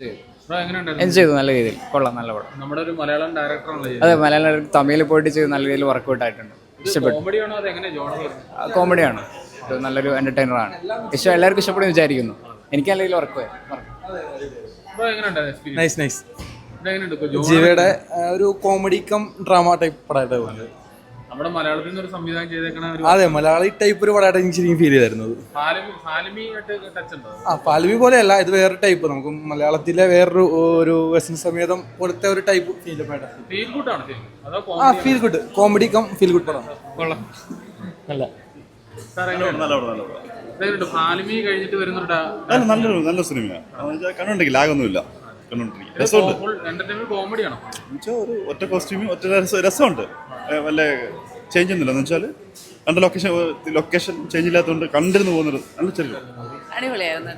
ചെയ്തു നല്ല രീതിയിൽ കൊള്ളാം, നല്ല പടം. നമ്മുടെ ഒരു മലയാളം ഡയറക്ടറാണല്ലോ. അതെ, മലയാളം തമിഴിൽ പോയിട്ട് ചെയ്ത് നല്ല രീതിയിൽ വർക്കൗട്ട് ആയിട്ടുണ്ട്. ഇഷ്ടപ്പെട്ടു. കോമഡിയാണ്, നല്ലൊരു എന്റർടൈനറാണ്. എല്ലാവർക്കും ഇഷ്ടപ്പെടും വിചാരിക്കുന്നു. എനിക്ക് നല്ല രീതിയിൽ വർക്ക്. ജിവയുടെ ഒരു കോമഡി കം ഡ്രാമ ടൈപ്പ് പടമായിട്ട് നമ്മുടെ മലയാളത്തിൽ നിന്ന് ഒരു സംവിധാനം ചെയ്തേക്കണ അതെ, മലയാളി ടൈപ്പ് ഒരു പടമായിട്ട് എനിക്ക് ശരിക്കും ഫീൽ ചെയ്തായിരുന്നു. ഫാലിമി പോലെയല്ല, ഇത് വേറെ ടൈപ്പ്. നമുക്ക് മലയാളത്തിലെ വേറൊരു ഒരു വെസ്റ്റേൺ സമേതം പോലത്തെ ഒരു type feel good comedy cum feel good പടം. നല്ല സിനിമയാണ്, കണ്ടോണ്ടെങ്കിൽ ലാഗൊന്നുമില്ല. ഒറ്റ കോസ്റ്റ്യൂമ് ഒറ്റ രസമുണ്ട്, വല്ല ചേഞ്ച് ഒന്നുമില്ല. എന്ന് വെച്ചാൽ കണ്ട ലൊക്കേഷൻ ചേഞ്ച് ഇല്ലാത്തതുകൊണ്ട് കണ്ടിരുന്ന് പോകുന്നത് നല്ല ചെറിയ അടിപൊളിയായിരുന്നു.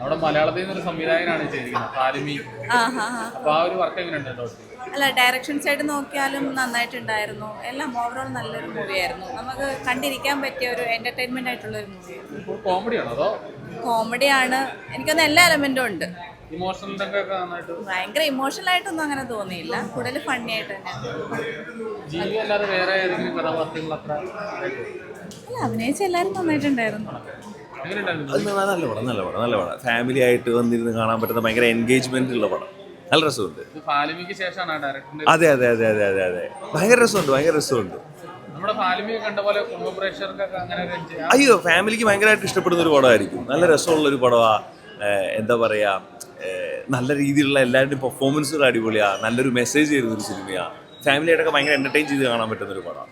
അവിടെ മലയാളത്തിൽ നിന്നൊരു സംവിധായകനാണ് അല്ല, ഡയറക്ഷൻസ് ആയിട്ട് നോക്കിയാലും നന്നായിട്ടുണ്ടായിരുന്നു. എല്ലാം ഓവറോൾ നല്ലൊരു മൂവിയായിരുന്നു. നമുക്ക് കണ്ടിരിക്കാൻ പറ്റിയ ഒരു എന്റർടൈൻമെന്റ് ആയിട്ടുള്ള ഒരു മൂവിയായിരുന്നു. കോമഡിയാണ്, എനിക്കൊന്ന് എല്ലാ എലമെന്റും ഉണ്ട്. ഭയങ്കര ഇമോഷണൽ ആയിട്ടൊന്നും അങ്ങനെ തോന്നിയില്ല, കൂടുതൽ ഫണ്ണി ആയിട്ട് തന്നെ. അല്ല, അഭിനയിച്ച എല്ലാവരും നന്നായിട്ടുണ്ടായിരുന്നു. നല്ല പടം. ഫാമിലി ആയിട്ട് വന്നിരുന്ന് കാണാൻ പറ്റുന്ന ഭയങ്കര എൻഗേജ്മെന്റ് ഉള്ള പടം. നല്ല രസമുണ്ട്. അതെ, ഭയങ്കര രസമുണ്ട്. അയ്യോ, ഫാമിലിക്ക് ഭയങ്കരമായിട്ട് ഇഷ്ടപ്പെടുന്ന ഒരു പടമായിരിക്കും. നല്ല രസമുള്ള ഒരു പടമാ. എന്താ പറയാ, നല്ല രീതിയിലുള്ള എല്ലാവരുടെയും പെർഫോമൻസുകൾ അടിപൊളിയാ. നല്ലൊരു മെസ്സേജ് തരുന്ന ഒരു സിനിമയാ. ഫാമിലിയായിട്ടൊക്കെ ഭയങ്കര എന്റർടൈൻ ചെയ്ത് കാണാൻ പറ്റുന്ന ഒരു പടം.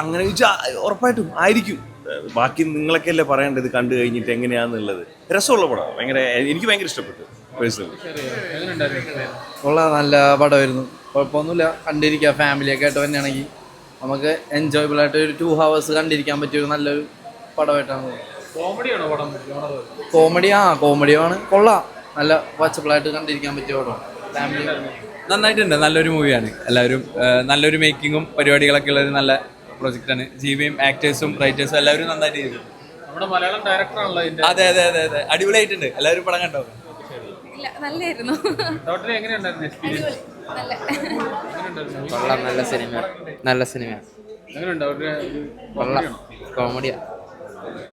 അങ്ങനെ ചോദിച്ചാൽ ഉറപ്പായിട്ടും ആയിരിക്കും. ബാക്കി നിങ്ങളൊക്കെ അല്ലേ പറയേണ്ടത് കണ്ടു കഴിഞ്ഞിട്ട് എങ്ങനെയാന്നുള്ളത്. രസമുള്ള പടം, എനിക്ക് ഭയങ്കര ഇഷ്ടപ്പെട്ടു പേഴ്സണലി. നല്ല പടമായിരുന്നു, കുഴപ്പമൊന്നുമില്ല. കണ്ടിരിക്കുക, ഫാമിലിയൊക്കെ ആയിട്ട് തന്നെയാണെങ്കിൽ നമുക്ക് എൻജോയബിൾ ആയിട്ട് ഒരു 2 hours കണ്ടിരിക്കാൻ പറ്റിയ നല്ലൊരു പടമായിട്ടാണ്. കോമഡിയാണ്, കൊള്ളാം. നല്ല വാച്ചബിളായിട്ട് കണ്ടിരിക്കാൻ പറ്റിയ പടമാണ്. ഫാമിലി നന്നായിട്ടുണ്ട്, നല്ലൊരു മൂവിയാണ്. എല്ലാവരും നല്ലൊരു മേക്കിങ്ങും പരിപാടികളൊക്കെ ഉള്ളത് നല്ല പ്രൊജക്റ്റാണ്. ജിവിയും ആക്ടേഴ്സും റൈറ്റേഴ്സും എല്ലാവരും നന്നായിട്ട് ചെയ്തു. അതെ, അടിപൊളിയായിട്ടുണ്ട്. എല്ലാവരും പടം കണ്ടോ? നല്ലായിരുന്നു. കൊള്ളാം, നല്ല സിനിമ. കൊള്ളാം, കോമഡിയാ.